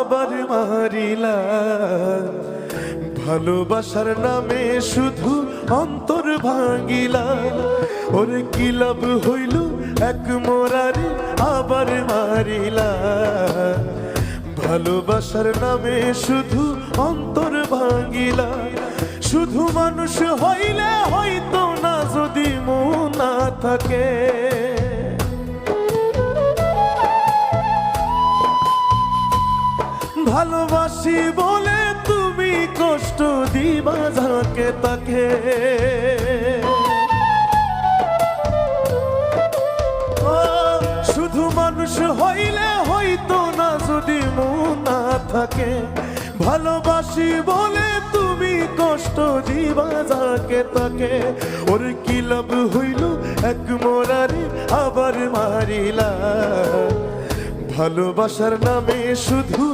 আবার মারিলা। ভালোবাসার নামে শুধু অন্তর ভাঙিলা। ওরে কি লাভ হইল এক মোরারে আবার মারিলা। ভালোবাসার নামে শুধু অন্তর ভাঙিলা। শুধু মানুষ হইলে হয়তো না যদি মন না থাকে। ভালোবাসি বলে তুমি কষ্ট দিবা যাকে তাকে। শুধু মানুষ হইলে হয়তো না যদি মন না থাকে। ভালোবাসি বলে তুমি কষ্ট দিবা যাকে তাকে। ওর কি লাভ হইল এক মোরারে আবার মারিলা। ভালোবাসার নামে শুধু